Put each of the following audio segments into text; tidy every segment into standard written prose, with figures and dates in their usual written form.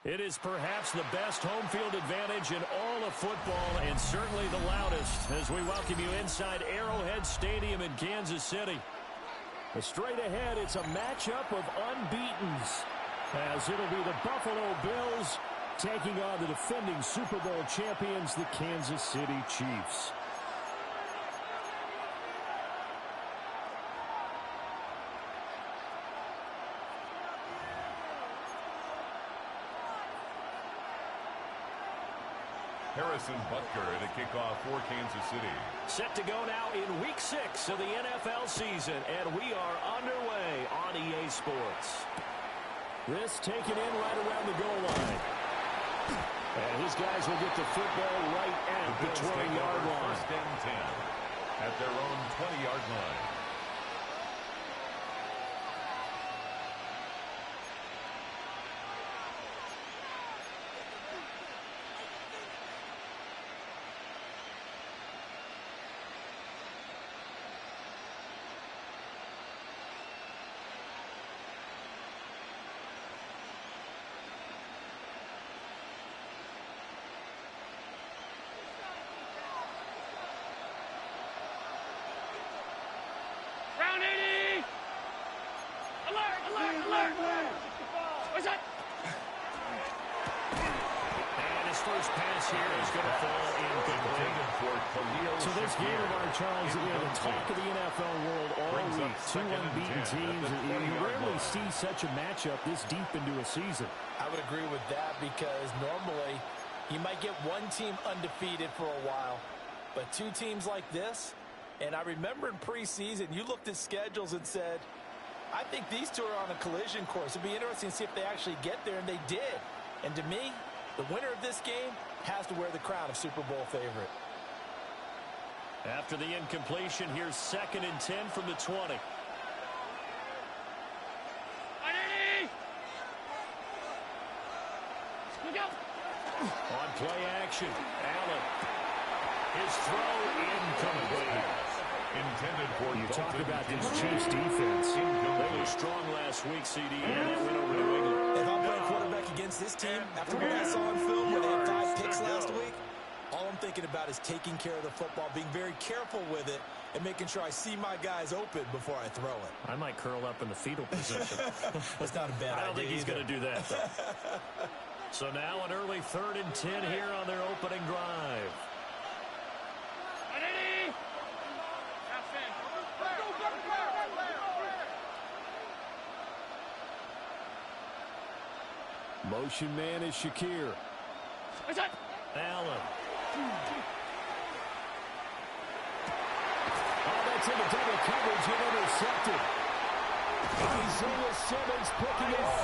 It is perhaps the best home field advantage in all of football and certainly the loudest as we welcome you inside Arrowhead Stadium in Kansas City. Straight ahead, it's a matchup of unbeatens as it'll be the Buffalo Bills taking on the defending Super Bowl champions, the Kansas City Chiefs. Harrison Butker to kick off for Kansas City. Set to go now in Week 6 of the NFL season, and we are underway on EA Sports. This taken in right around the goal line. And his guys will get the football right at the 20-yard line. First and 10 at their own 20-yard line. So this game of our Charles, we have the talk of the NFL world all week. Two unbeaten teams. You rarely see such a matchup this deep into a season. I would agree with that because normally you might get one team undefeated for a while, but two teams like this, and I remember in preseason you looked at schedules and said, I think these two are on a collision course. It'd be interesting to see if they actually get there, and they did. And to me, the winner of this game has to wear the crown of Super Bowl favorite. After the incompletion, here's 2nd and 10 from the 20. On play action, Allen. His throw incomplete. Intended for you talk about this Chiefs defense. They were strong last week, CD, and they went over New England. If I'm playing quarterback against this team, after what I saw on film where they had 5 picks last week, all I'm thinking about is taking care of the football, being very careful with it, and making sure I see my guys open before I throw it. I might curl up in the fetal position. That's not a bad idea. I don't think he's going to do that, though. So now an early 3rd and 10 here on their opening drive. Motion man is Shakir. Allen. Oh, that's into double coverage and intercepted. Isaiah Simmons picking it up.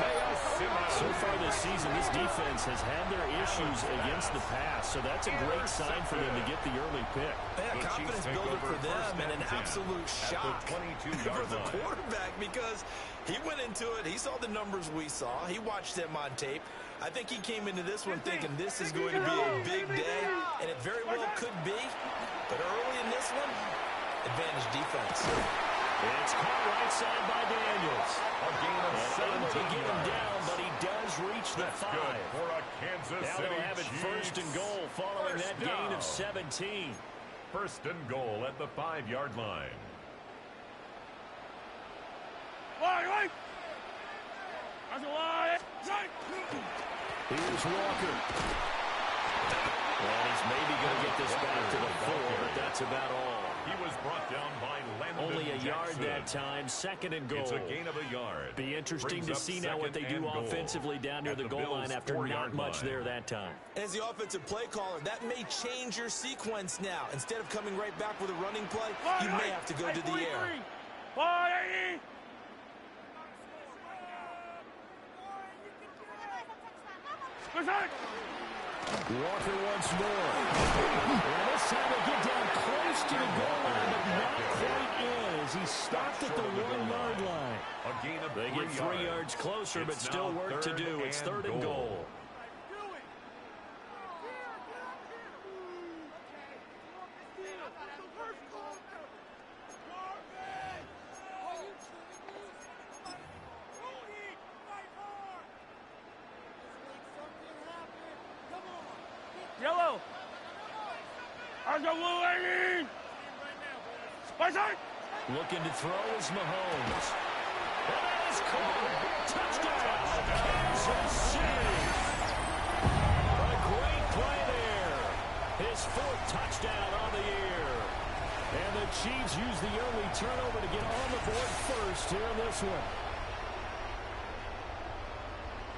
So far this season, this defense has had their issues against the pass, so that's a great sign for them to get the early pick. Yeah, confidence builder for them and an absolute shock for the quarterback because he went into it. He saw the numbers we saw. He watched them on tape. I think he came into this one thinking this is going to be a big day, and it very well could be. But early in this one, advantage defense. It's caught right side by Daniels. A gain of 17 to get him down, but he does reach the 5. For a Kansas now City they'll have it Chiefs. 1st and goal following that gain of 17. 1st and goal at the 5-yard line. Here's Walker. Well, he's maybe going to get this back to the 4, but that's about all. He was brought down by Landon Only a yard Jackson. that time, 2nd and goal. It's a gain of a yard. Be interesting Brings to up see now what they do 2nd and goal offensively down near at the goal Bills' line after 4-yard not much line. there that time. As the offensive play caller, that may change your sequence now. Instead of coming right back with a running play, you may have to go to the air. Walker once more. And this time they get down close to the goal line, but not quite in as he stopped at the 1-yard line. A gain of They get 3 yards closer, but still work to do. It's 3rd and goal. Looking to throw is Mahomes. And that is caught. Touchdown, Kansas City. A great play there. His 4th touchdown on the year. And the Chiefs use the early turnover to get on the board first here in this one.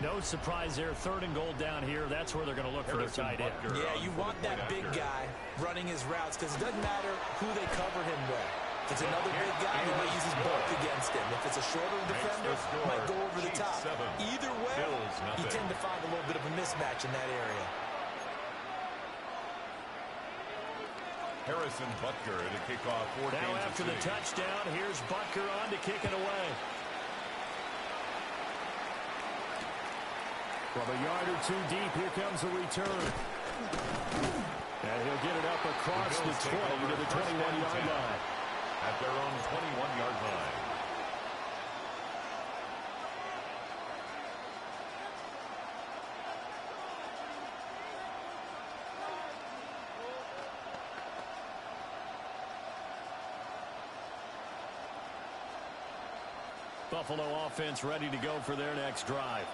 No surprise there. 3rd and goal down here. That's where they're going to look for their tight end. Yeah, you want that big guy running his routes because it doesn't matter who they cover him with. If it's another big guy, he might use his bulk against him. If it's a shorter defender, he might go over the top. Either way, you tend to find a little bit of a mismatch in that area. Harrison Butker to kick off for Kansas City. Now after the touchdown, here's Butker on to kick it away. From a yard or 2 deep, here comes a return. And he'll get it up across the 20 to the 21-yard line. At their own 21-yard line. Buffalo offense ready to go for their next drive.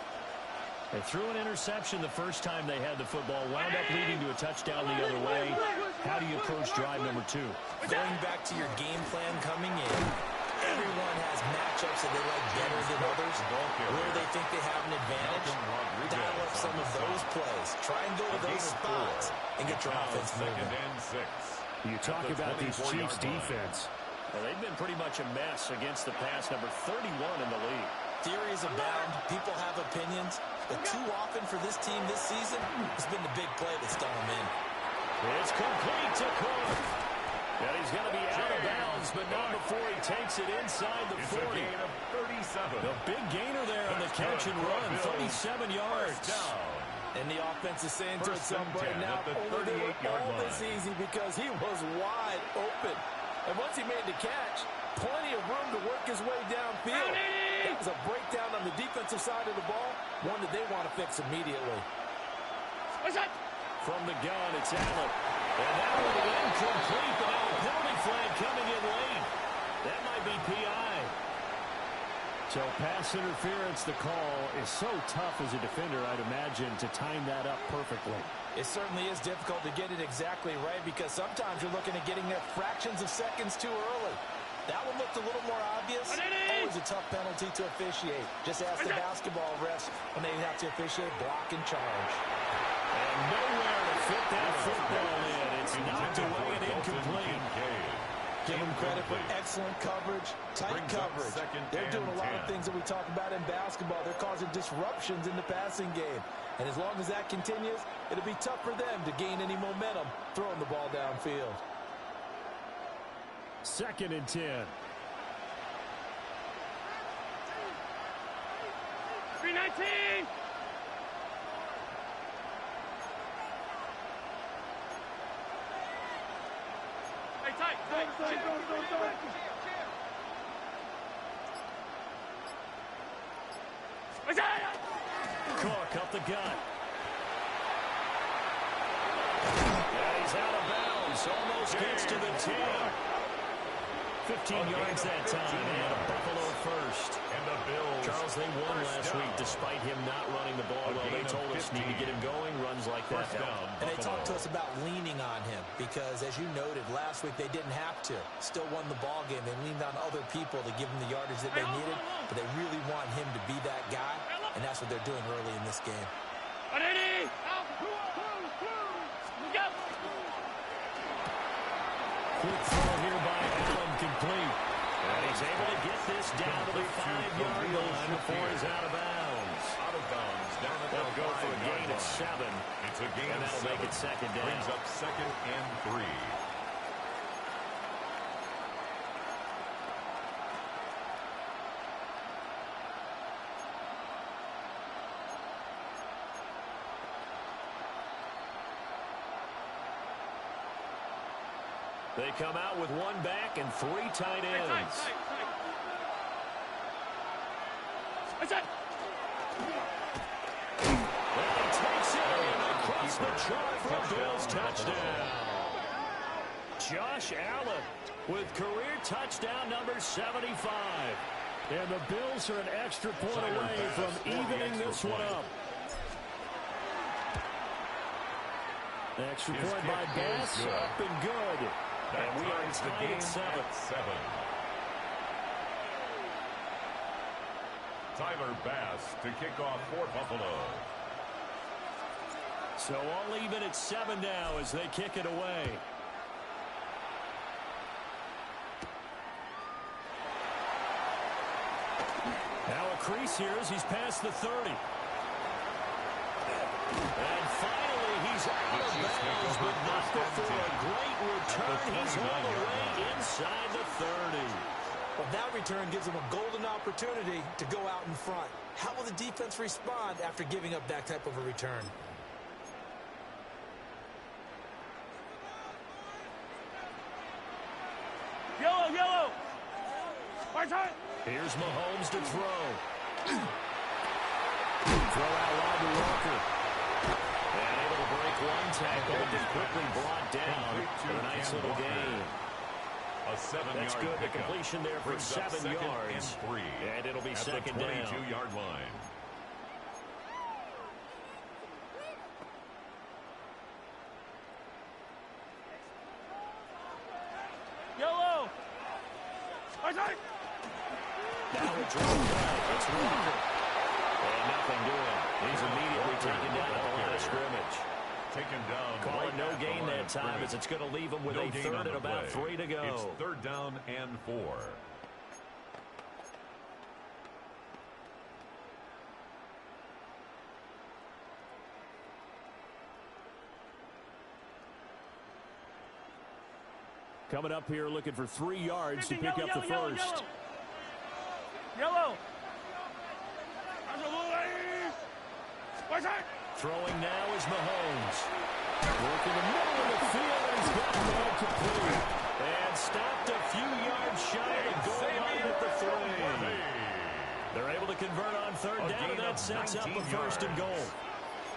They threw an interception the first time they had the football, wound up leading to a touchdown the other way. How do you approach drive number 2? Going back to your game plan coming in, everyone has matchups that they like better than others, where they think they have an advantage. Dial up some of those plays. Try and go to those spots and get your offense moving. You talk about these Chiefs defense. Well, they've been pretty much a mess against the pass, number 31 in the league. Theories abound. People have opinions. But too often for this team this season, it's been the big play that's done them in. It's complete to Cook. And he's going to be out of bounds, but not before he takes it inside the 40. It's a gain of 37. The big gainer there on the catch and run, 37 yards. And the offense is saying to itself right now, only they were all this easy because he was wide open. And once he made the catch, plenty of room to work his way downfield. That was a breakdown on the defensive side of the ball, one that they want to fix immediately. From the gun, it's Allen. And that will be incomplete, but now a penalty flag coming in late. That might be PI. So pass interference, the call is so tough as a defender, I'd imagine, to time that up perfectly. It certainly is difficult to get it exactly right because sometimes you're looking at getting there fractions of seconds too early. That one looked a little more obvious. Always a tough penalty to officiate. Just ask the basketball refs when they have to officiate block and charge. And nowhere to fit that football in. It's knocked away and incomplete. Give them credit for excellent coverage, tight coverage. They're doing a lot of things that we talk about in basketball. They're causing disruptions in the passing game. And as long as that continues, it'll be tough for them to gain any momentum throwing the ball downfield. 2nd and 10. 319. Hey, tight. Cook up the gut. And he's out of bounds. Almost gets to the 10. 15 yards that time, and a Buffalo first. And the Bills. Charles, they won last week despite him not running the ball well. They told us need to get him going, runs like that. And they talked to us about leaning on him because, as you noted, last week they didn't have to. Still won the ball game. They leaned on other people to give them the yardage that they needed, but they really want him to be that guy, and that's what they're doing early in this game. Quick throw here by Allen, complete. And he's able to get this down to the 5-yard line before he's out of bounds. Out of bounds, down at They'll go for a gain of 7. It's a gain and of 7. That'll make it 2nd down. Brings up 2nd and 3. They come out with 1 back and 3 tight ends. Well, he takes it in across the shot for a Bills touchdown. Josh Allen with career touchdown number 75. And the Bills are an extra point away from evening this one up. Extra point by Bass, up and good. And we are tied at 7. Tyler Bass to kick off for Buffalo. So all even at 7 now as they kick it away. Now a crease here as he's past the 30. And finally he's out of bounds, but not before a great return. He's all the way inside the 30. Well, that return gives him a golden opportunity to go out in front. How will the defense respond after giving up that type of a return? Yellow, yellow. Right side. Here's Mahomes to throw. Throw out wide to Walker. And able to break one tackle and just quickly brought down for a nice little gain. A 7-yard That's good. The pickup. completion there for 7 yards. And 3. And it'll be at second the down. 22-yard line. Yellow. Right side. Now a drop back. It's Walker. And nothing doing. He's immediately taken down at the line of scrimmage. Taken down. Call right it no at the gain line that of time as scrimmage. it's going to leave him with No a gain third on the and about play. 3 to go. It's 3rd down and 4. Coming up here looking for 3 yards to pick Yellow, up the yellow, first. Yellow. Right side. Throwing now is Mahomes. Working the middle of the field, and he's got the ball complete. And stopped a few yards shy of the goal line at the 3. They're able to convert on 3rd down, and that sets up a 1st and goal.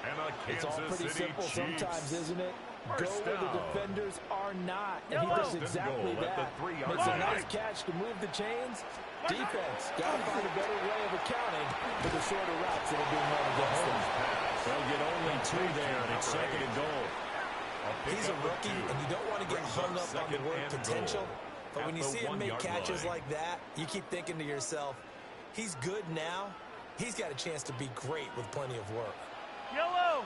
And a It's all Kansas pretty City simple Chiefs. sometimes, isn't it? Go First where the down. defenders are not. And he Yellow. does exactly Goal at the that. 3-yard Makes a line. nice catch to move the chains. Defense, got to find a better way of accounting for the shorter routes that are being run against them. They'll get only 2 there, and it's 2nd and goal. He's a rookie, and you don't want to get hung up on the word potential. But when you see him make catches like that, you keep thinking to yourself, he's good now. He's got a chance to be great with plenty of work. Yellow.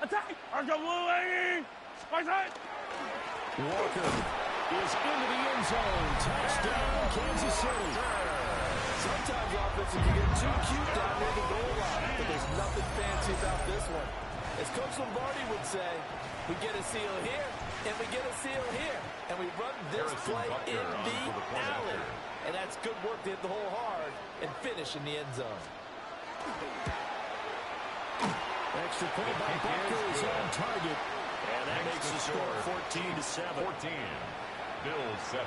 Attack. Right side. Walker is into the end zone. Touchdown, Kansas City. Sometimes offenses can get too cute down near the goal line, but there's nothing fancy about this one. As Coach Lombardi would say, we get a seal here, and we get a seal here, and we run this play in the alley. And that's good work to hit the hole hard and finish in the end zone. Extra point by Bucker is on target. And that makes the score 14-7. 14. Bills 7.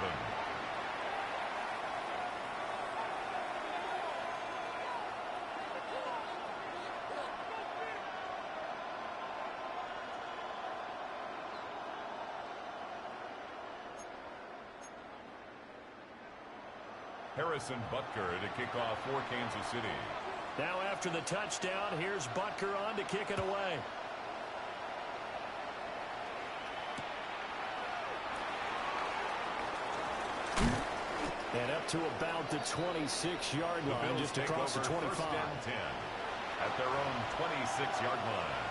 Harrison Butker to kick off for Kansas City. Now after the touchdown, here's Butker on to kick it away. And up to about the 26-yard line, just across the 25. 1st and 10 at their own 26-yard line.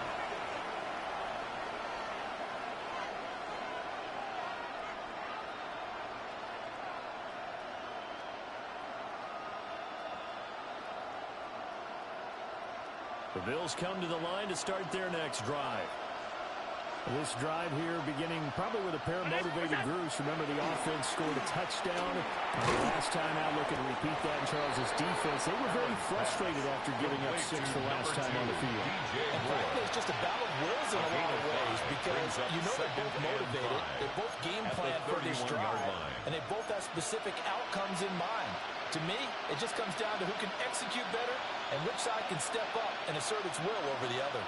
The Bills come to the line to start their next drive. This drive here beginning probably with a pair of motivated groups. Remember, the offense scored a touchdown. Last time out, looking to repeat that in Charles's defense. They were very frustrated after giving up 6 the last time on the field. And frankly, it's just a battle of wills in a lot of ways because you know they're both motivated. They both game plan for this drive, and they both have specific outcomes in mind. To me, it just comes down to who can execute better and which side can step up and assert its will over the other.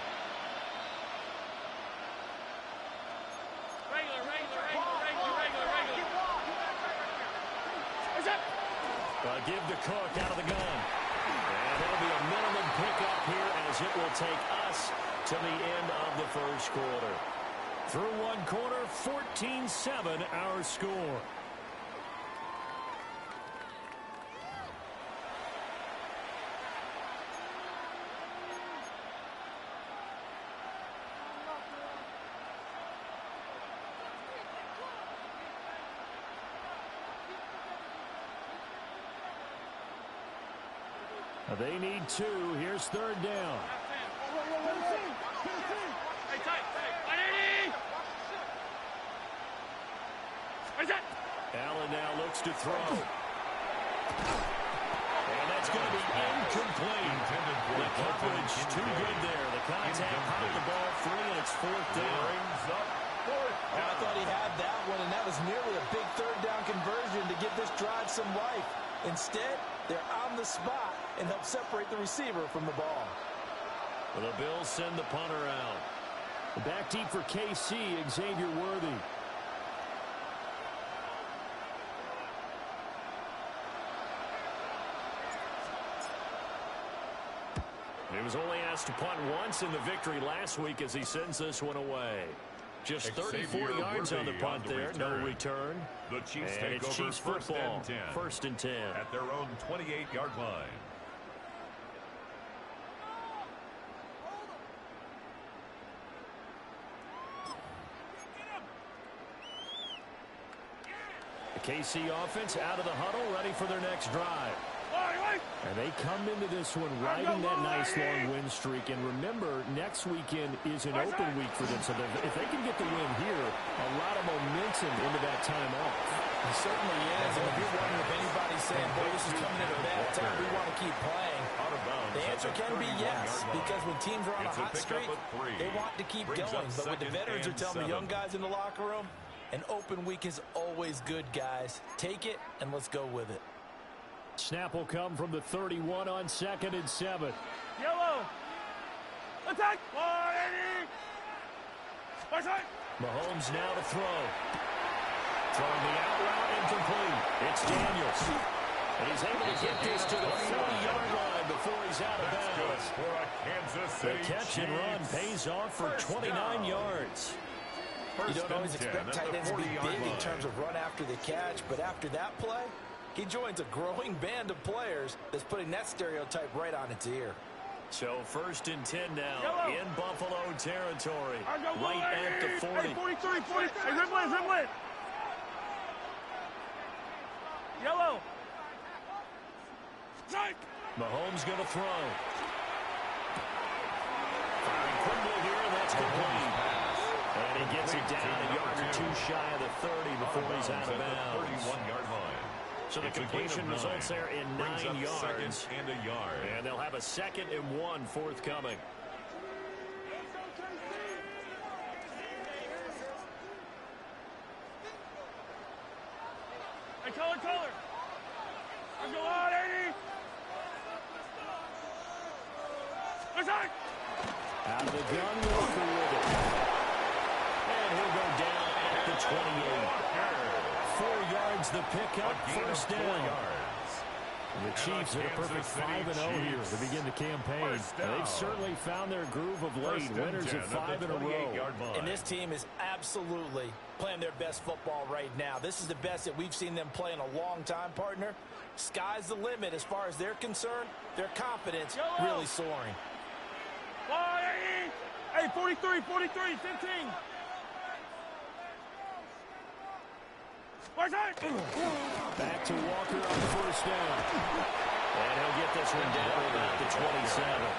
Give to Cook out of the gun. And it'll be a minimum pickup here as it will take us to the end of the first quarter. Through one quarter, 14-7 our score. They need two. Here's third down. Allen now looks to throw. And that's going to be incomplete. The coverage too good there. The contact popped the ball free, and it's fourth down. I thought he had that one, and that was nearly a big third down conversion to give this drive some life. Instead, they're on the spot and help separate the receiver from the ball. Well, the Bills send the punter out. Back deep for KC, Xavier Worthy. He was only asked to punt once in the victory last week as he sends this one away. Just 34 yards on the punt there, no return. The Chiefs and take it's over Chiefs football, first and 10. At their own 28-yard line. The KC offense out of the huddle, ready for their next drive. And they come into this one riding that nice long win streak. And remember, next weekend is an open week for them. So if they can get the win here, a lot of momentum into that time off. It certainly is. And if you're wondering if anybody's saying, boy, this is coming at a bad time, we want to keep playing, the answer can be yes. Because when teams are on a hot streak, they want to keep going. But what the veterans are telling the young guys in the locker room, an open week is always good, guys. Take it, and let's go with it. Snap will come from the 31 on 2nd and 7. Yellow. Attack. Mahomes now to throw. Throwing the out route incomplete. It's Daniels. And he's able to get this to the 40-yard line before he's out of bounds. The catch and run pays off for 29 yards. You don't always expect tight ends to be big in terms of run after the catch, but after that play, he joins a growing band of players that's putting that stereotype right on its ear. So first and 10 now in Buffalo territory. Right at the 40. Hey, 43, 43. Hey, dribble it. Yellow. Mahomes going to throw. Firing quickly here, and that's complete. And he gets it down a yard or two shy of the 30 before he's out of bounds. 31-yard line. So the completion results there in 9 yards. And a yard. And they'll have a 2nd and 1 forthcoming. Hey, color. Let's go on, 80. Attack. Out of the gun, Walker with it. And he'll go down at the 28. 4 yards the pickup, first down. The Chiefs are a perfect 5-0 here to begin the campaign. They've certainly found their groove of late, winners of 5 in a row. And this team is absolutely playing their best football right now. This is the best that we've seen them play in a long time, partner. Sky's the limit as far as they're concerned. Their confidence really soaring. Hey, 43, 15. Back to Walker on first down. And he'll get this one down about the 27.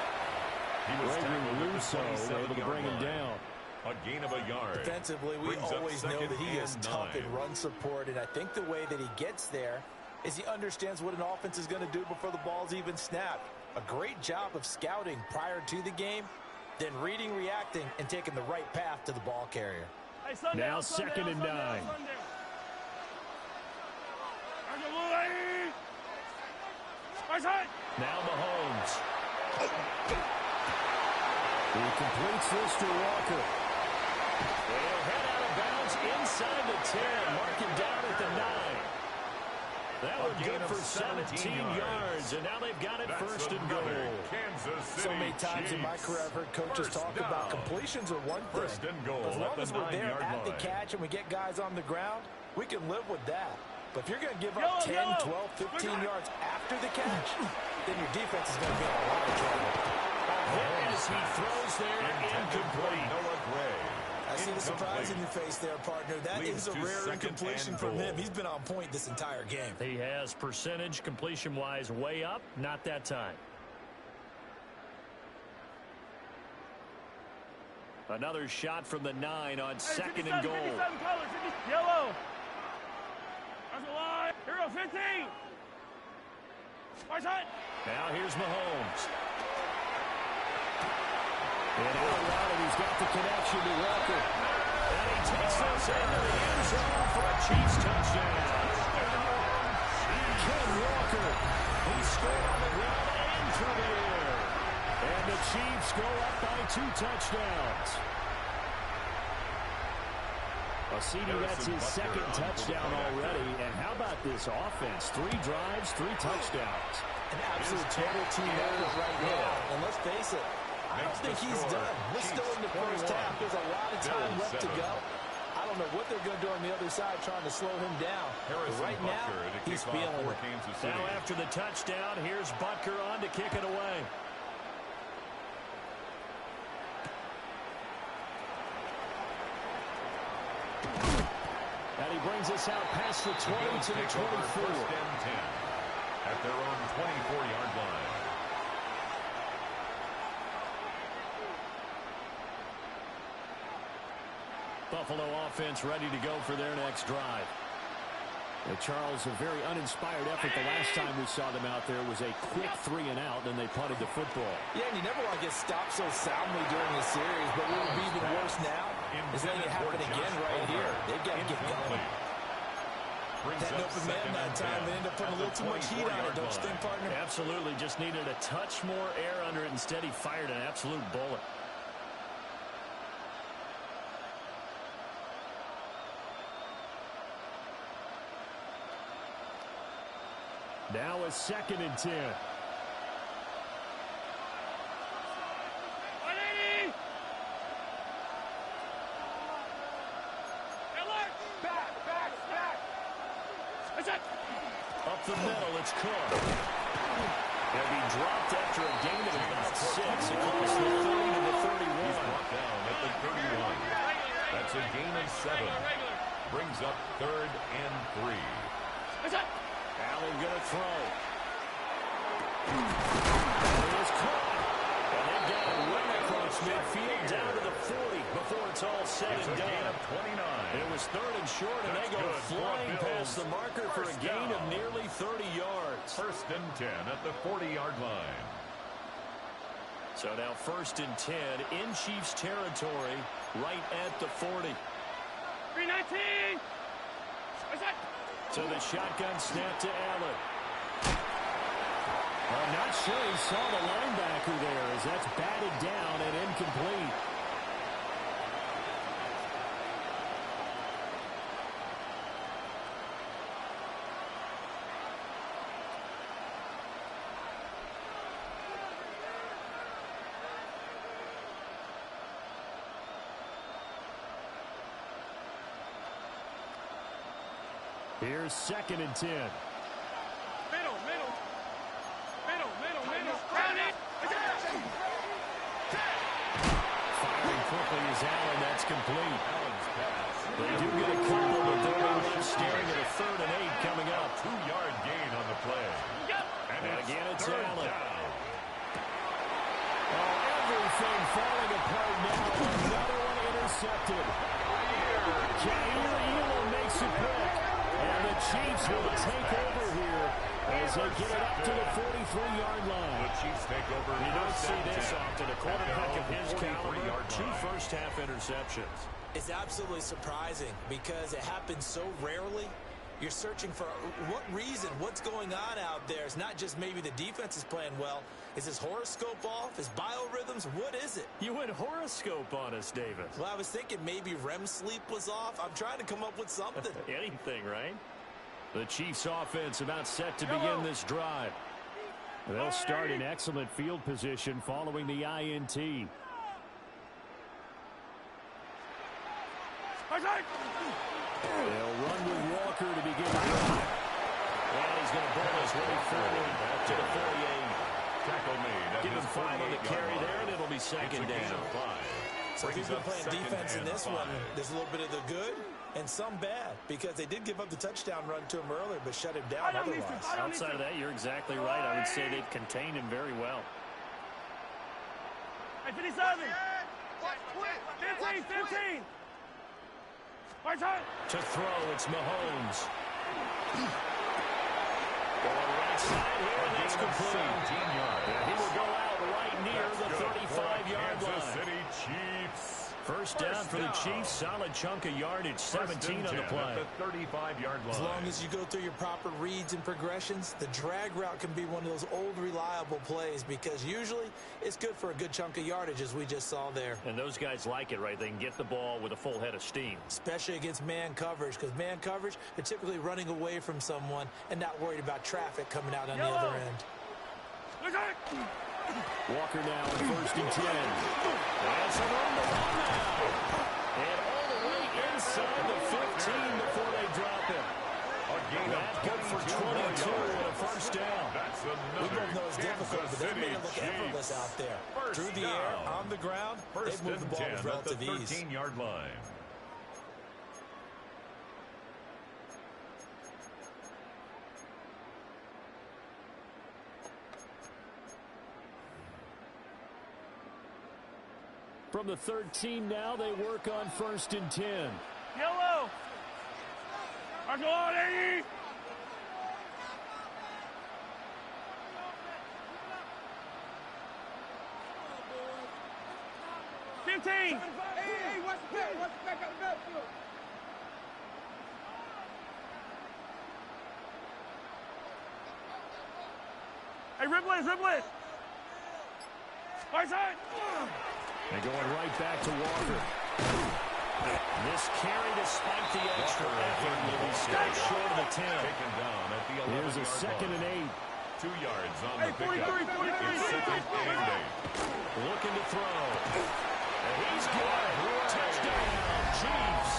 Gregory Rousseau able to bring him down. A gain of a yard. Defensively, we always know that he is tough in run support, and I think the way that he gets there is he understands what an offense is going to do before the ball's even snapped. A great job of scouting prior to the game, then reading, reacting, and taking the right path to the ball carrier. Hey, now 2nd and 9. Now Mahomes. He completes this to Walker. And he'll head out of bounds inside the 10. Mark him down at the 9. That one good for 17 yards, and now they've got it first and goal. So many times in my career I've heard coaches talk about completions are one thing. First and goal As long as we're there at the line. catch and we get guys on the ground, we can live with that. But if you're going to give up 10, 12, 15 yards after the catch, then your defense is going to be in a lot of trouble. As he throws there, incomplete. I see the surprise in your face there, partner. That is a rare incompletion from him. He's been on point this entire game. He has percentage completion-wise way up, not that time. Another shot from the 9 on second and goal. 57 colors, yellow. That's a line. Hero 15. Watch out. Now here's Mahomes. And out loud, and he's got the connection to Walker. And he takes this into the end zone for a Chiefs touchdown. Ken Walker, he scored on the ground and through the air. And the Chiefs go up by 2 touchdowns. CD gets his second touchdown already. And how about this offense? 3 drives, 3 touchdowns. An absolute total team effort right now. And let's face it, I don't think he's done. We're still in the first half. There's a lot of time left to go. I don't know what they're going to do on the other side trying to slow him down. But right now, he's feeling it. Now after the touchdown, here's Butker on to kick it away. And he brings us out past the 20 to the 24. First and 10 at their own 24-yard line. Buffalo offense ready to go for their next drive. Charles, a very uninspired effort the last time we saw them out there was a quick 3 and out, then they punted the football. Yeah, and you never want to get stopped so soundly during the series, but what would be even worse now is letting it happen again right here. They've got to get going. That open man that time, they end up putting a little too much heat on it, don't you think, partner? Absolutely, just needed a touch more air under it. Instead, he fired an absolute bullet. Now a 2nd and 10. 180. Back. That's it. Up the middle, it's Cook. He'll be dropped after a gain of about 6 across the 30 to the 31. He's brought down at the 31. That's a gain of 7. Brings up 3rd and 3. That's it. Allen gonna throw. It is caught. And they get it right across midfield down to the 40 before it's all said and done. Of 29. It was 3rd and short, and they go flying past the marker for a gain of nearly 30 yards. 1st and 10 at the 40-yard line. So now 1st and 10 in Chiefs territory, right at the 40. 319. That's it. So the shotgun snap to Allen. I'm not sure he saw the linebacker there as that's batted down and incomplete. Here's 2nd and 10. Middle. Round it. Firing quickly is Allen. That's complete. They do get a couple, but they're left staring at a 3rd and 8 coming up. 2-yard gain on the play. And again, it's Allen. Down. Oh, everything falling apart now. Another one intercepted. Jair Elam makes it quick. And the Chiefs will take over here as they get it up to the 43-yard line. The Chiefs take over. You don't see this often. A quarterback of his caliber, 2 first-half interceptions. It's absolutely surprising because it happens so rarely. You're searching for what reason, what's going on out there. It's not just maybe the defense is playing well. Is his horoscope off? His biorhythms? What is it? You went horoscope on us, David. Well, I was thinking maybe REM sleep was off. I'm trying to come up with something. Anything, right? The Chiefs offense about set to begin this drive. They'll start in excellent field position following the INT. They'll run with Walker to begin the drive. And he's going to ball his way forward back to the 48. Tackle made. Give him 5 on the carry there, and it'll be second down. So if you've been playing defense in this one, there's a little bit of the good and some bad, because they did give up the touchdown run to him earlier, but shut him down otherwise. Outside of that, you're exactly right. I would say they've contained him very well. Hey, 57. 15. To throw, it's Mahomes. Going right side here, and that's complete. 17 yards. He will go out right near the 35-yard line. Kansas City Chiefs. First down for the Chiefs. Solid chunk of yardage. 17 on the play. At the 35-yard line. As long as you go through your proper reads and progressions, the drag route can be one of those old reliable plays, because usually it's good for a good chunk of yardage, as we just saw there. And those guys like it, right? They can get the ball with a full head of steam. Especially against man coverage, because man coverage, they're typically running away from someone and not worried about traffic coming out on the other end. Walker now in 1st and 10. That's a run to run now. And all the way inside the 15 before they drop him. That's good for 22 and a first down. We both know it's difficult, but they made it look effortless out there. Through the air, on the ground, they've moved the ball with relative ease. 13-yard line. From the 13 now, they work on 1st and 10. Yellow. Go on, 80. Hey, what's back up the backfield? Hey, Riblet. Right side. They're going right back to Walker. This carry, despite the extra effort, will be stopped short of the 10. Taken down at the 11-yard Here's a 2nd and 8. 2 yards on the pickup. 43. It's 2nd and 8. Looking to throw. And he's good. Touchdown, Chiefs.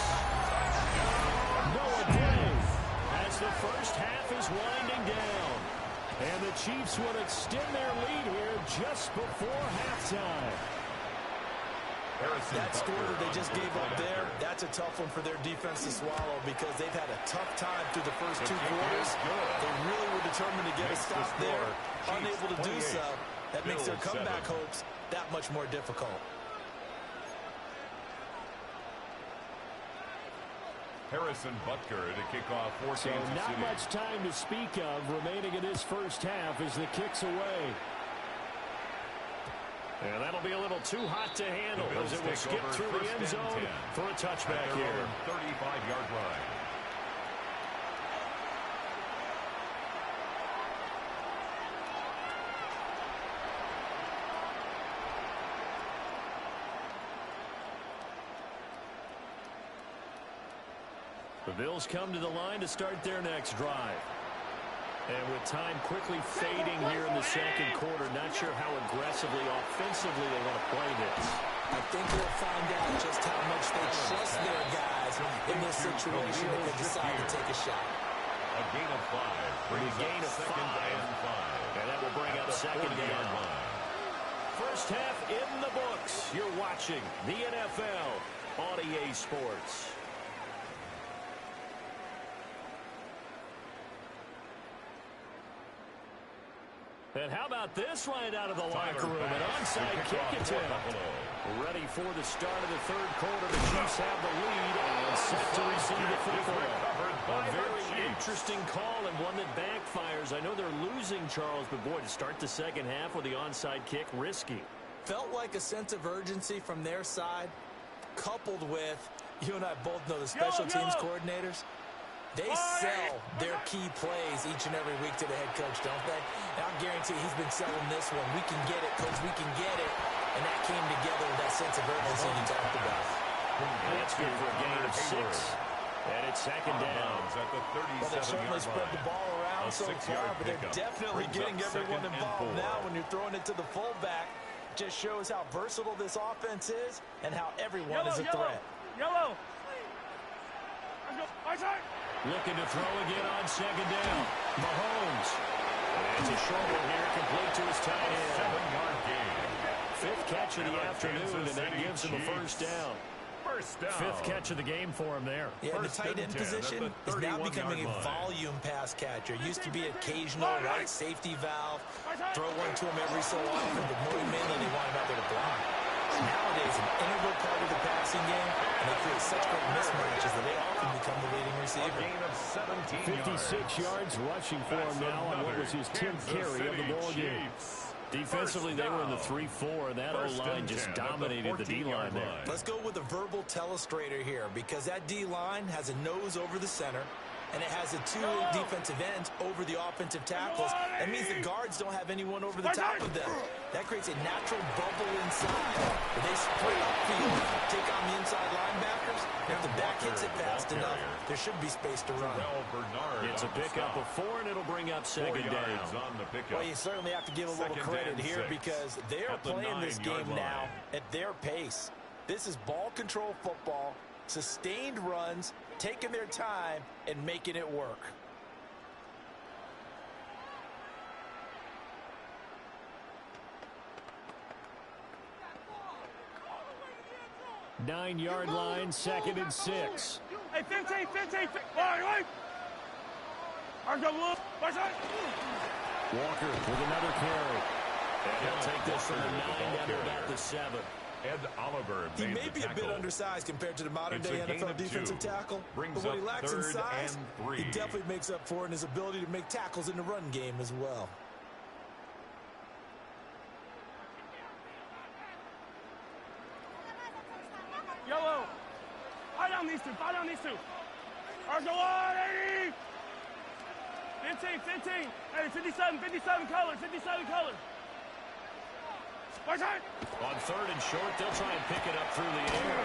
Noah Day as the first half is winding down. And the Chiefs will extend their lead here just before halftime. That score that they just gave up there, that's a tough one for their defense to swallow, because they've had a tough time through the first 2 quarters. They really were determined to get a stop there, unable to do so. That makes their comeback hopes that much more difficult. Harrison Butker to kick off for Kansas City. So not much time to speak of remaining in this first half as the kick's away. And that'll be a little too hot to handle as it will skip through the end zone for a touchback here. 35-yard line. The Bills come to the line to start their next drive. And with time quickly fading here in the second quarter, not sure how aggressively, offensively they want to play this. I think we'll find out just how much they trust their guys in this situation if they decide to take a shot. A gain of 5. Brings gain of 5. And that will bring up 2nd down. First half in the books. You're watching the NFL on EA Sports. And how about this right out of the locker room? An onside kick attempt. Ready for the start of the 3rd quarter. The Chiefs have the lead and set to receive the football. A very interesting call and one that backfires. I know they're losing, Charles, but boy, to start the second half with the onside kick, risky. Felt like a sense of urgency from their side, coupled with, you and I both know the special teams coordinators. They sell their key plays each and every week to the head coach, don't they? And I'll guarantee he's been selling this one. We can get it, coach, we can get it. And that came together with that sense of urgency you talked about. That's good for a gain of 6. And it's second down. At the Well, they certainly spread the ball around so far, but they're definitely getting everyone involved now when you're throwing it to the fullback. Just shows how versatile this offense is and how everyone is a threat. Yellow. Let's go. Looking to throw again on second down. Mahomes. And it's a short one here, complete to his tight end. 7-yard gain. Fifth catch of the afternoon, and that gives him a first down. First down. Fifth catch of the game for him there. Yeah, the tight end position is now becoming a volume pass catcher. Used to be occasional, right, safety valve. Throw one to him every so often, but more mainly they want him out there to block. Nowadays, an integral part of the passing game, and they create such great mismatches that they often become the leading receiver. A gain of 17 56 yards rushing for him now on what was his 10th carry of the ball game. Defensively, they were in the 3-4, and that O-line just dominated the D-line there. Let's go with a verbal telestrator here, because that D-line has a nose over the center, and it has the two defensive ends over the offensive tackles. That means the guards don't have anyone over the top of them. That creates a natural bubble inside. If they split upfield, take on the inside linebackers, if the back hits it fast enough, there should be space to run. It's a pickup of 4, and it'll bring up second down. Well, you certainly have to give a little credit here because they are playing this game now at their pace. This is ball control football, sustained runs, taking their time, and making it work. Nine-yard line, 2nd and 6. Hey, 15. Right. Walker with another carry. And he'll take this from the 9 down to about the 7. Ed Oliver. He may be a bit undersized compared to the modern-day NFL defensive tackle, but what he lacks in size, he definitely makes up for in his ability to make tackles in the run game as well. Yellow. Fight down these two. Arsenal 80. 15. Hey, 57 colors. On 3rd and short, they'll try and pick it up through the air.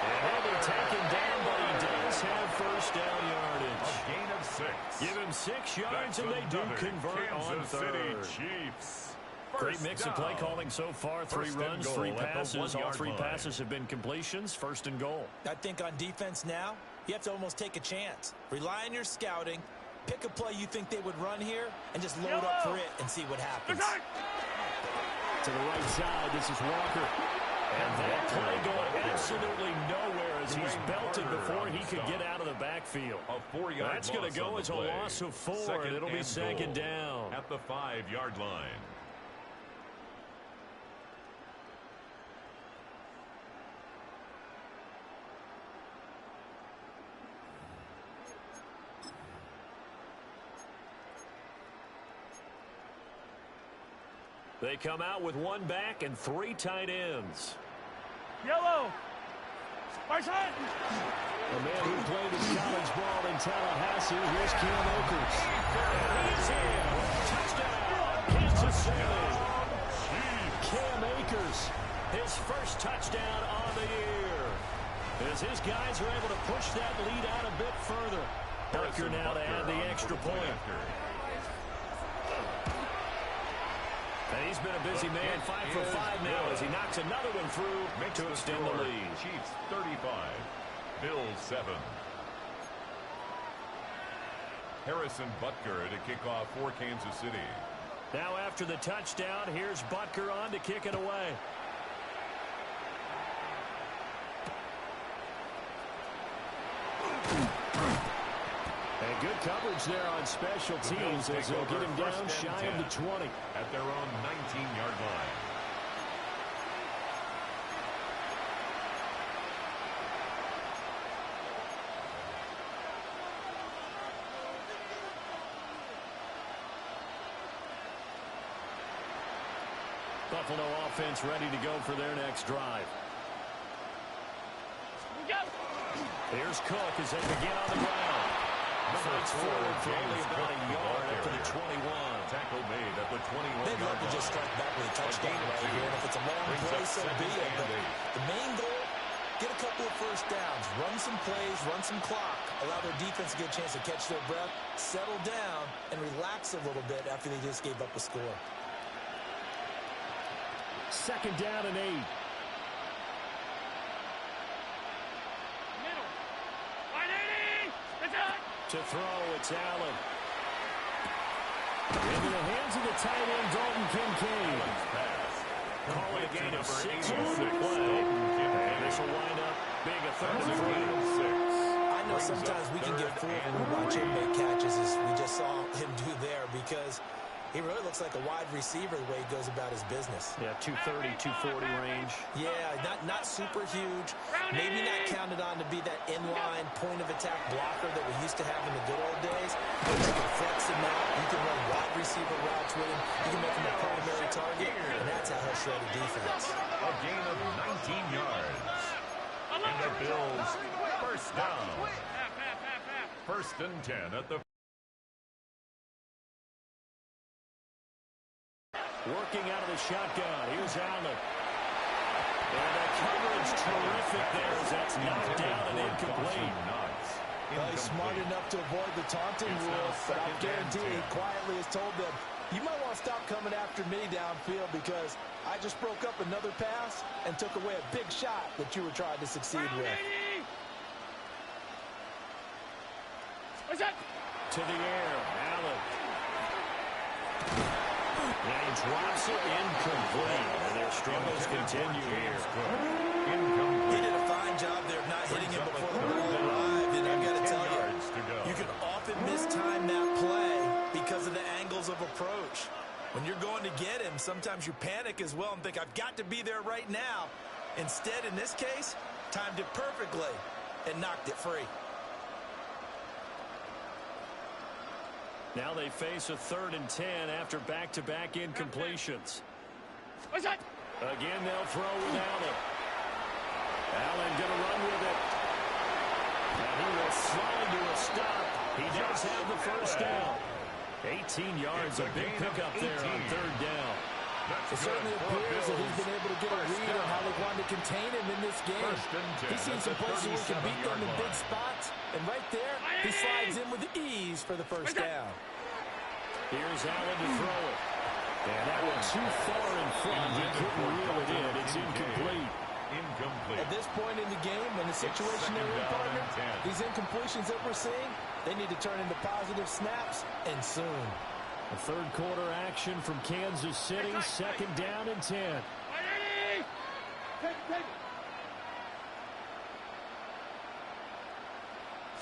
And he'll be taken down, but he does have first down yardage. A gain of 6. Give him 6 yards, and they do convert on 3rd. Chiefs. Great mix of play calling so far. 3 runs, 3 passes. All 3 passes have been completions. 1st and goal. I think on defense now, you have to almost take a chance. Rely on your scouting. Pick a play you think they would run here, and just load up for it and see what happens. To the right side, this is Walker. And that play going absolutely nowhere as he's belted before he could get out of the backfield. That's going to go as a loss of 4, and it'll be second down. At the 5-yard line. They come out with 1 back and 3 tight ends. Yellow. Right side. A man who played his college ball in Tallahassee. Here's Cam Akers. He's in. Touchdown. Kansas City. Cam Akers, his first touchdown on the year. As his guys are able to push that lead out a bit further. Butker now to add the extra point. And he's been a busy man, 5 for 5 now as he knocks another one through to extend the lead. Chiefs 35, Bills 7. Harrison Butker to kick off for Kansas City. Now after the touchdown, here's Butker on to kick it away. And good coverage there on special teams as they'll get him down shy of the 20. At their own 19-yard line. Buffalo offense ready to go for their next drive. Here's Cook as they begin on the ground. Fights forward for only about a yard up to the 21. Tackle made at the 21. They'd love to just strike back with a touchdown right here. And if it's a long play, so be it. But the main goal, get a couple of first downs, run some plays, run some clock, allow their defense to get a chance to catch their breath, settle down, and relax a little bit after they just gave up a score. Second down and 8. Middle. 180. To throw, it's Allen. Into the hands of the tight end, Dalton Kincaid. Calling a gain of 6 on the play. And this will wind up being a 3rd and 3. I know sometimes we can get fooled when we watch him make catches, as we just saw him do there, because he really looks like a wide receiver the way he goes about his business. Yeah, 230, 240 range. Yeah, not super huge. Maybe not counted on to be that inline point-of-attack blocker that we used to have in the good old days. But you can flex him out. You can run wide receiver routes with him. You can make him a primary target, and that's how he'll shred a defense. A gain of 19 yards. And the Bills first down. First and 10 at the Working out of the shotgun. Here's Allen. And the coverage terrific there as that's knocked down and incomplete. Well, he's smart enough to avoid the taunting rule, but I guarantee he quietly has told them, you might want to stop coming after me downfield because I just broke up another pass and took away a big shot that you were trying to succeed with. What's that? To the air, Allen. And he drops it incomplete. And their struggles continue here. He did a fine job there of not hitting him before the ball arrived, and I've got to tell you, you can often mistime that play because of the angles of approach. When you're going to get him, sometimes you panic as well and think, I've got to be there right now. Instead, in this case, timed it perfectly and knocked it free. Now they face a 3rd and 10 after back-to-back incompletions. What's that? Again, they'll throw with Allen. Allen going to run with it. And he will slide to a stop. He does have the first down. 18 yards, a big pickup there on 3rd down. It certainly appears that he's been able to get a read on how they wanted to contain him in this game. He's seen some places where he can beat them in big spots, and right there, he slides in with ease for the first down. Here's Allen to throw it. And that one too far in front. He couldn't reel it in. It's incomplete. At this point in the game, when the situation they're in, partner, these incompletions that we're seeing, they need to turn into positive snaps, and soon. The 3rd quarter action from Kansas City. 2nd down and 10.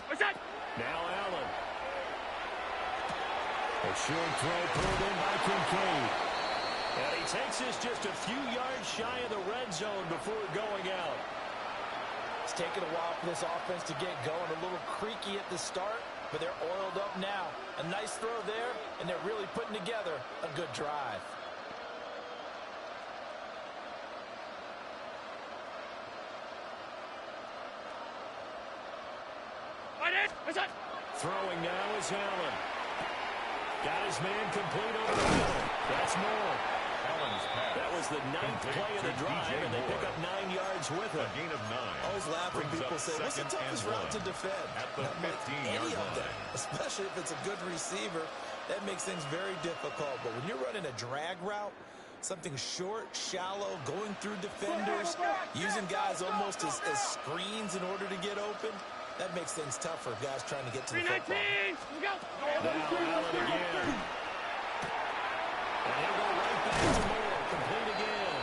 What's that? Now Allen. A short throw pulled in by Kincaid. And he takes this just a few yards shy of the red zone before going out. It's taken a while for this offense to get going. A little creaky at the start, but they're oiled up now. A nice throw there, and they're really putting together a good drive. What's that? Throwing now is Allen. Got his man complete over the middle. That's more. That was the 9th play of the drive, and they pick up 9 yards with it. A gain of 9. I always laugh when people say, what's the toughest route to defend? At the 15-yard line. Especially if it's a good receiver, that makes things very difficult. But when you're running a drag route, something short, shallow, going through defenders, using guys almost as screens in order to get open, that makes things tough for guys trying to get to the football. Now Allen again. And he'll go right back to Moore. Complete again.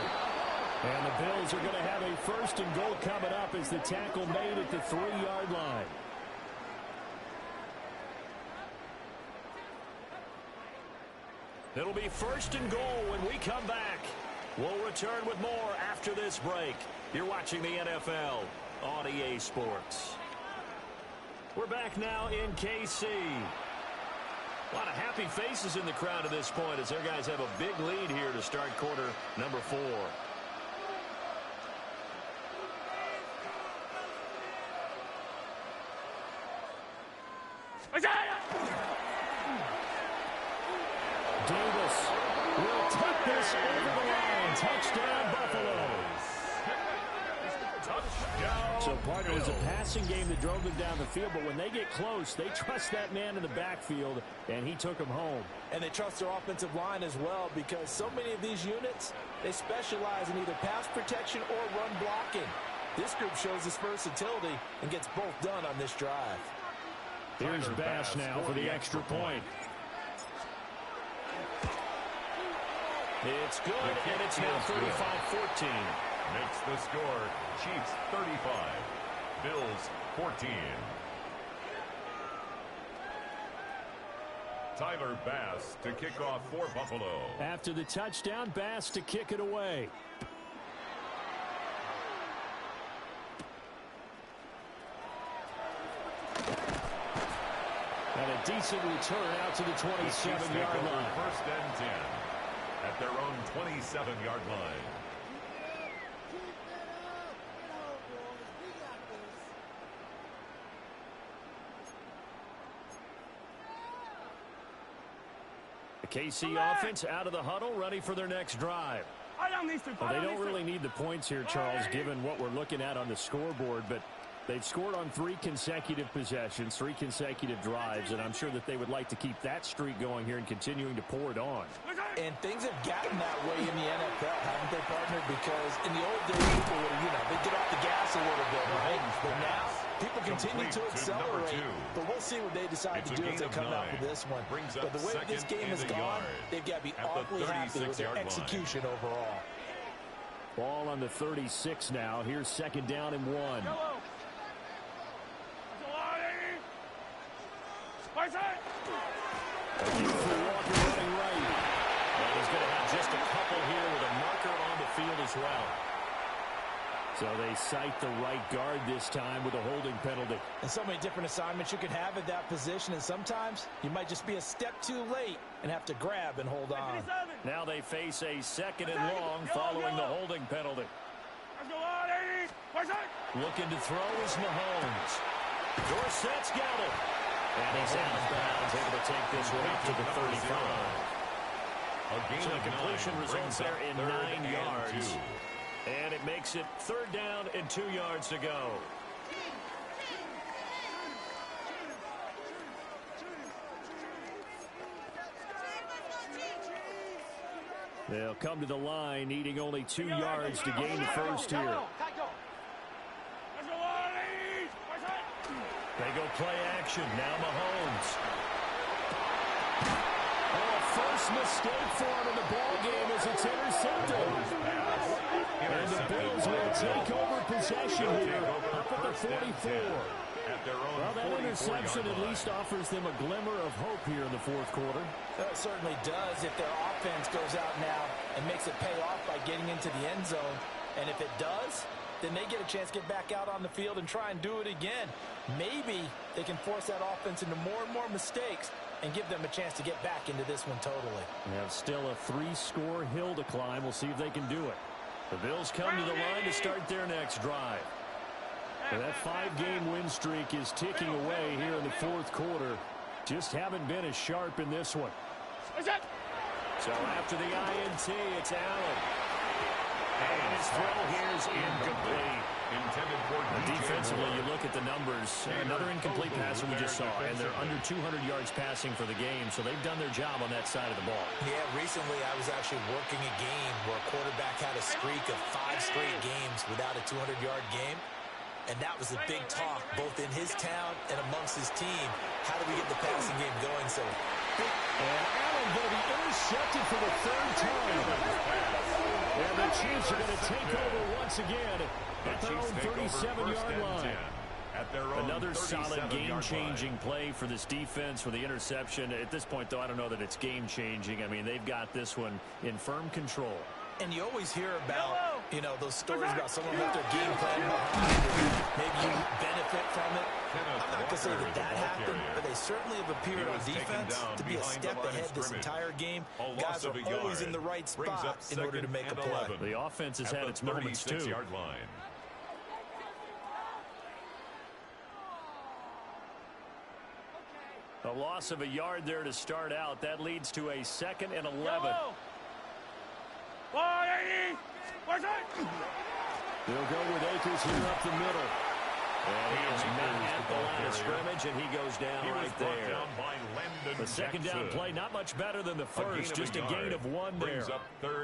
And the Bills are going to have a 1st and goal coming up as the tackle made at the 3-yard line. It'll be 1st and goal when we come back. We'll return with more after this break. You're watching the NFL on EA Sports. We're back now in KC. A lot of happy faces in the crowd at this point as their guys have a big lead here to start quarter number 4. Davis will take this over the line. Touchdown, Buffalo. So, partner, it was a passing game that drove them down the field, but when they get close, they trust that man in the backfield, and he took them home. And they trust their offensive line as well, because so many of these units, they specialize in either pass protection or run blocking. This group shows its versatility and gets both done on this drive. Here's Bass now for the extra point. It's good, and it's now 35-14. Makes the score Chiefs 35, Bills 14. Tyler Bass to kick off for Buffalo. After the touchdown, Bass to kick it away. And a decent return out to the 27-yard line. First and 10 at their own 27-yard line. The KC offense out of the huddle, ready for their next drive. Well, they don't really need the points here, Charles, given what we're looking at on the scoreboard, but they've scored on 3 consecutive possessions, 3 consecutive drives, and I'm sure that they would like to keep that streak going here and continuing to pour it on. And things have gotten that way in the NFL, haven't they, partner? Because in the old days, people would, they get off the gas a little bit, right? But now, people continue to accelerate. But we'll see what they decide to do as they come out with this one. But the way this game has gone, they've got to be awfully happy with their execution overall. Ball on the 36 now. Here's second down and 1. Walker running right. And he's going to have just a couple here with a marker on the field as well. So they cite the right guard this time with a holding penalty. And so many different assignments you can have at that position, and sometimes you might just be a step too late and have to grab and hold on. Now they face a second and long following the holding penalty. Looking to throw is Mahomes. Dorsett's got it. And he's out of bounds, able to take this one up to the 35. So the completion results there in 9 yards. And it makes it third down and 2 yards to go. They'll come to the line, needing only 2 yards to gain the first here. They go play action. Now Mahomes. First mistake for him in the ball game as it's intercepted. And the Bills will take over possession here up at the 44. Well, that interception at least offers them a glimmer of hope here in the fourth quarter. It certainly does if their offense goes out now and makes it pay off by getting into the end zone. And if it does, then they get a chance to get back out on the field and try and do it again. Maybe they can force that offense into more and more mistakes and give them a chance to get back into this one totally. They have still a 3-score hill to climb. We'll see if they can do it. The Bills come to the line to start their next drive. Well, that 5-game win streak is ticking away here in the fourth quarter. Just haven't been as sharp in this one. So after the INT, it's Allen. And his throw here is incomplete. Defensively, you look at the numbers. Another incomplete pass that we just saw, and they're under 200 yards passing for the game, so they've done their job on that side of the ball. Yeah, recently I was actually working a game where a quarterback had a streak of 5 straight games without a 200-yard game, and that was the big talk, both in his town and amongst his team. How do we get the passing game going? So, and Allen going to be intercepted for the 3rd time. And the Chiefs are going to take over once again at their own 37-yard line. Another solid game-changing play for this defense for the interception. At this point, though, I don't know that it's game-changing. I mean, they've got this one in firm control. And you always hear about, those stories about someone with their game plan behind it. Maybe you benefit from it. I'm not going to say that happened, but they certainly have appeared on defense to be a step ahead this entire game. Guys are always in the right spot in order to make a play. The offense has had its moments, too. A loss of a yard there to start out. That leads to a 2nd and 11. They'll go with Akers here up the middle. And he is met at the line of scrimmage, and he goes down right there. The second down play, not much better than the first, just a gain of 1 there.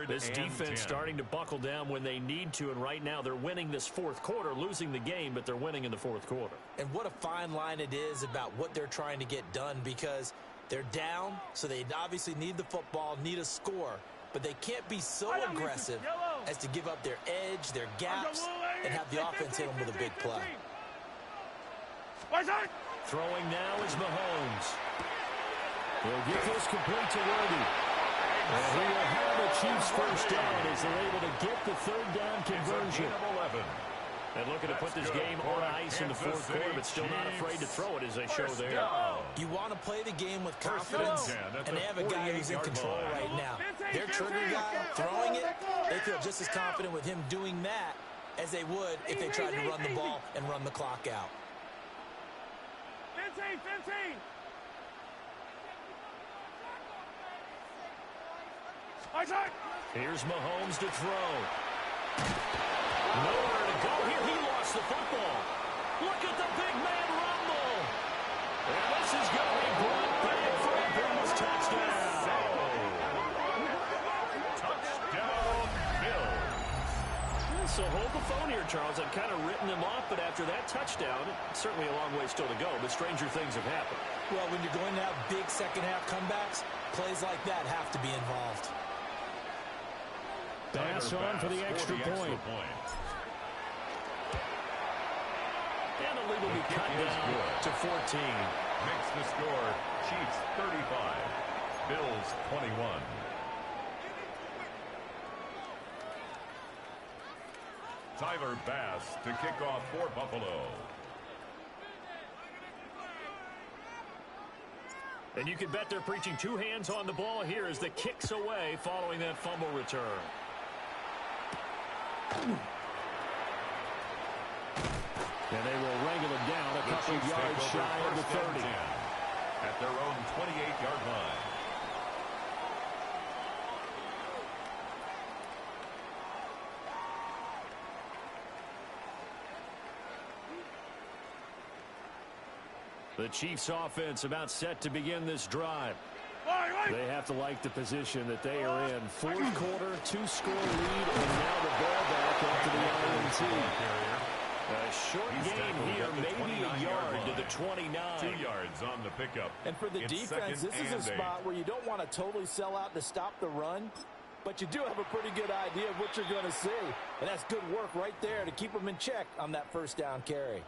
This defense starting to buckle down when they need to, and right now they're winning this fourth quarter, losing the game, but they're winning in the fourth quarter. And what a fine line it is about what they're trying to get done, because they're down, so they obviously need the football, need a score, but they can't be so aggressive as to give up their edge, their gaps, and have the offense hit them with a big play. Throwing now is Mahomes. He'll get this complete to Worthy. And he will have the Chiefs first down as they're able to get the third down conversion. And looking to put this game on ice in the fourth quarter, but still not afraid to throw it as they show there. You want to play the game with confidence, and they have a guy who's in control right now. Their trigger guy throwing it, they feel just as confident with him doing that as they would if they tried to run the ball and run the clock out. 15. Here's Mahomes to throw. Nowhere to go here. He lost the football. Look at the big man rumble. And this is going to be brought back for a Bills touchdown. Touchdown, Bills. So hold the phone here, Charles. I've kind of written them off, but after that touchdown, certainly a long way still to go, but stranger things have happened. Well, when you're going to have big second-half comebacks, plays like that have to be involved. Pass on for the extra point. And the lead will be cut down to 14. Makes the score Chiefs 35, Bills 21. Tyler Bass to kick off for Buffalo. And you can bet they're preaching two hands on the ball here as the kick's away following that fumble return. And they will wrangle him down a couple of yards shy of the 30. At their own 28-yard line. The Chiefs offense about set to begin this drive. They have to like the position that they are in. Fourth quarter, 2-score lead, and now the ball back after the INT. A short game here, maybe a yard to the 29. 2 yards on the pickup. And for the defense, this is a spot where you don't want to totally sell out to stop the run, but you do have a pretty good idea of what you're going to see. And that's good work right there to keep them in check on that first down carry.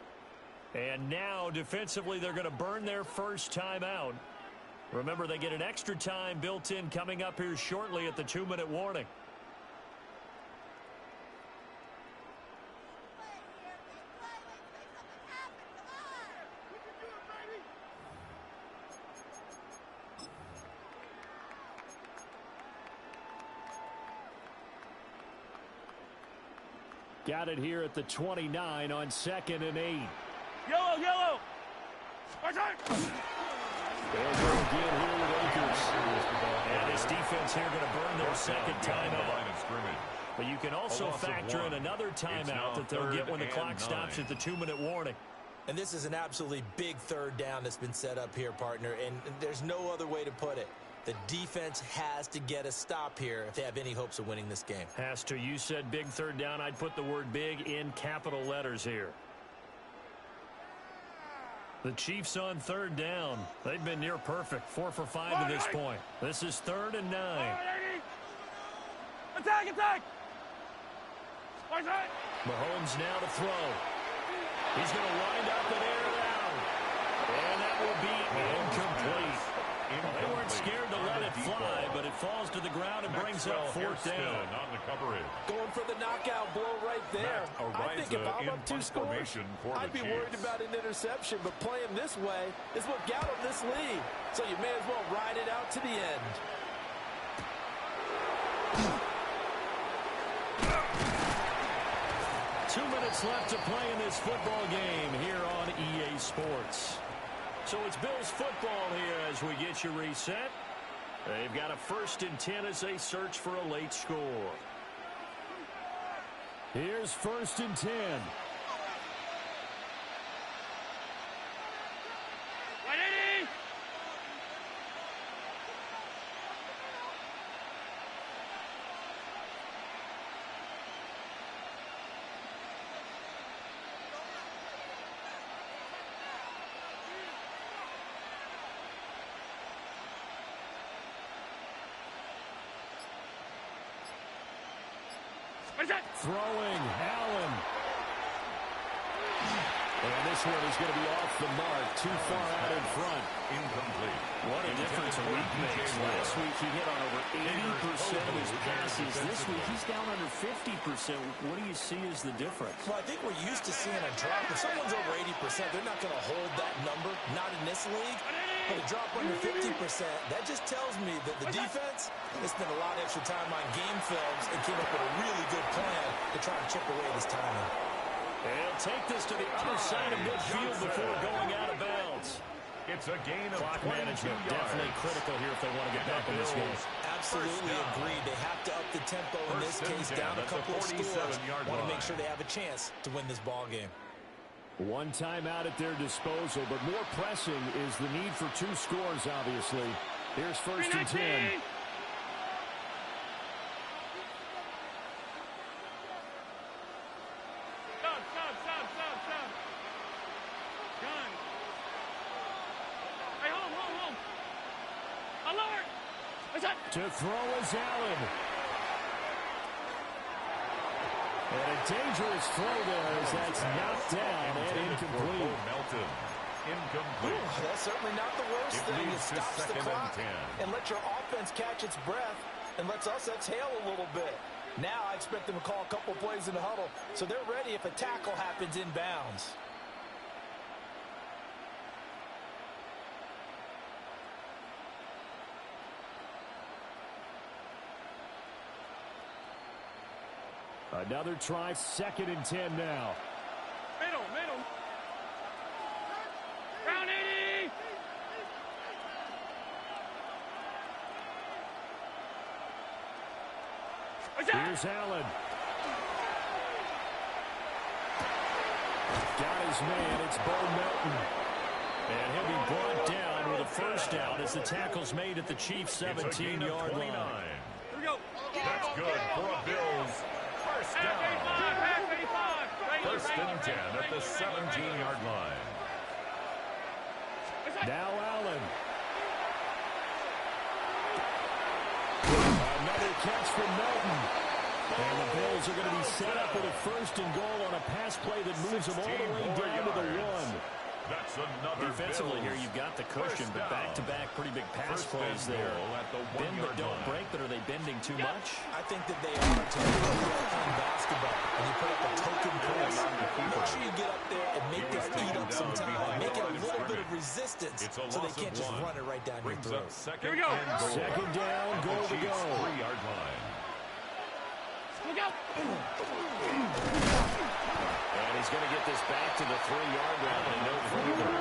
And now, defensively, they're going to burn their first time out. Remember, they get an extra time built in coming up here shortly at the 2-minute warning. Got it here at the 29 on 2nd and 8. Yellow. They'll go again here with Akers. And this defense here going to burn their second timeout. But you can also factor in another timeout that they'll get when the clock stops at the 2-minute warning. And this is an absolutely big third down that's been set up here, partner, and there's no other way to put it. The defense has to get a stop here if they have any hopes of winning this game. Has to. You said big third down. I'd put the word big in capital letters here. The Chiefs on third down. They've been near perfect. 4 for 5 to this point. This is 3rd and 9. Attack! Mahomes now to throw. He's going to wind up and air it out. And that will be incomplete. They weren't scared to let it fly, but it falls to the ground and brings up 4th down. On the coverage. Going for the knockout blow right there. I think if I'm up 2 scores, I'd be worried about an interception, but playing this way is what got them this lead. So you may as well ride it out to the end. Two minutes left to play in this football game here on EA Sports. So it's Bills football here as we get you reset. They've got a 1st and 10 as they search for a late score. Here's 1st and 10. Throwing, Allen. And this one is going to be off the mark, too far out in front. Incomplete. What a difference a week makes. Last week he hit on over 80% of his passes. This week he's down under 50%. What do you see as the difference? Well, I think we're used to seeing a drop. If someone's over 80%, they're not going to hold that number, not in this league. But a drop under 50%, that just tells me that the defense has spent a lot of extra time on game films and came up with a really good plan to try to chip away this timing. They'll take this to the other side of midfield before going out of bounds. It's a gain of Clock 22 management yards. definitely critical here if they want to get back in this game. Absolutely agreed. They have to up the tempo in this case, down a couple of scores. Want to make sure they have a chance to win this ball game. One timeout at their disposal, but more pressing is the need for 2 scores, obviously. Here's 1st and 10. Stop. Gun. Hey, hold. Alert! To throw is Allen. And a dangerous throw there as that's knocked down and incomplete. Melton. Incomplete. That's certainly not the worst thing. It leads to stops the 2nd clock and 10. and lets your offense catch its breath and lets us exhale a little bit. Now I expect them to call a couple plays in the huddle so they're ready if a tackle happens inbounds. Another try, 2nd and 10 now. Middle. Round 80. Here's Allen. Got his man, it's Bo Melton. And he'll be brought down with a 1st down as the tackle's made at the Chiefs' 17-yard line. Here we go. That's good for a Bills. 1st down. 1st and 10 at the 17-yard line. Now Allen. Another catch from Melton. And the Bills are going to be set up with a 1st and goal on a pass play that moves them all the way down to the 1. That's another Defensively Bills. here, you've got the cushion, but back-to-back pretty big pass plays there. At the Bend but 1-yard don't line. break, but are they bending too much? I think that they are to playing basketball. When you put up a token press, make sure you get up there and make them eat up some time. Make it a little bit of resistance so they can't just run it right down your Brings throat. up 2nd Here we go. and goal. 2nd down, At the goal to Chiefs' go. 3-yard line. Look out. And he's going to get this back to the 3-yard line and no further.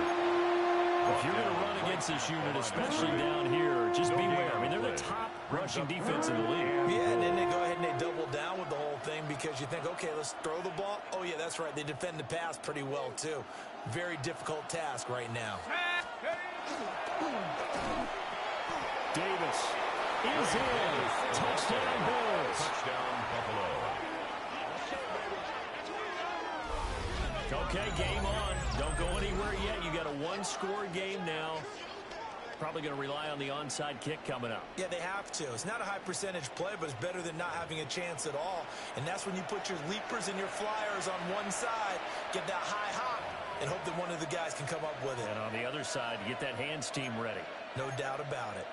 If you're going to run against this unit, especially down here, just beware. I mean, they're the top rushing defense in the league. Yeah, and then they go ahead and they double down with the whole thing because you think, okay, let's throw the ball. Oh, yeah, that's right. They defend the pass pretty well, too. Very difficult task right now. Davis is in. Touchdown, Bills. Touchdown, Buffalo. Okay, game on. Don't go anywhere yet. You got a 1-score game now. Probably going to rely on the onside kick coming up. Yeah, they have to. It's not a high percentage play, but it's better than not having a chance at all. And that's when you put your leapers and your flyers on one side, get that high hop, and hope that one of the guys can come up with it. And on the other side, get that hands team ready. No doubt about it.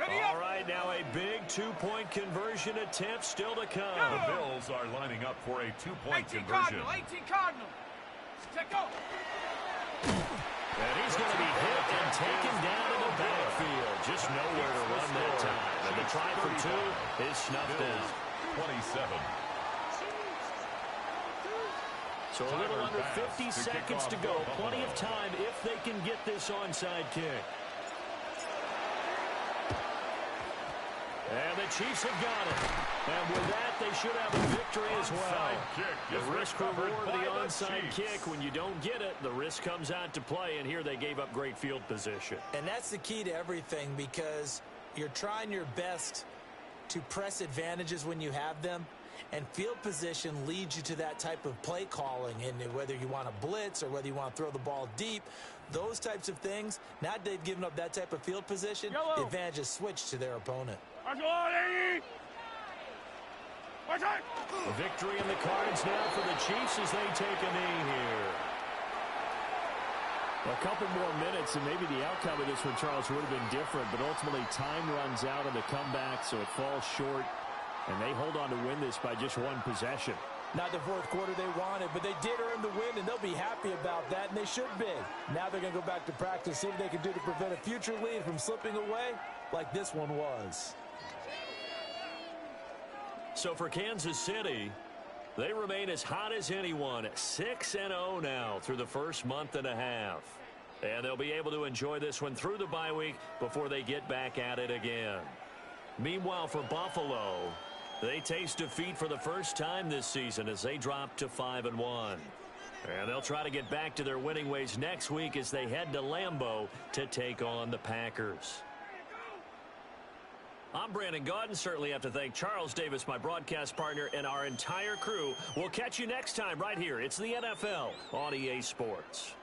All right, now a big 2-point conversion attempt still to come. The Bills are lining up for a 2-point conversion. 18 Cardinal. Check go. And he's going to be hit and taken down in the backfield. Just nowhere to run that time. And the try for two is snuffed in. 27. So a little under 50 seconds to go. Plenty of time if they can get this onside kick. And the Chiefs have got it. And with that, they should have a victory as well. The risk reward of the onside kick. When you don't get it, the risk comes out to play. And here they gave up great field position. And that's the key to everything, because you're trying your best to press advantages when you have them. And field position leads you to that type of play calling, and whether you want to blitz or whether you want to throw the ball deep, those types of things. Now they've given up that type of field position, the advantage is switched to their opponent. A victory in the cards now for the Chiefs as they take a knee here. A couple more minutes, and maybe the outcome of this one, Charles, would have been different, but ultimately time runs out on the comeback, so it falls short. And they hold on to win this by just one possession. Not the fourth quarter they wanted, but they did earn the win, and they'll be happy about that, and they should be. Now they're going to go back to practice, see what they can do to prevent a future lead from slipping away like this one was. So for Kansas City, they remain as hot as anyone, 6-0 now through the first month and a half. And they'll be able to enjoy this one through the bye week before they get back at it again. Meanwhile, for Buffalo, they taste defeat for the first time this season as they drop to 5-1. And they'll try to get back to their winning ways next week as they head to Lambeau to take on the Packers. I'm Brandon Gaudin. Certainly have to thank Charles Davis, my broadcast partner, and our entire crew. We'll catch you next time right here. It's the NFL on EA Sports.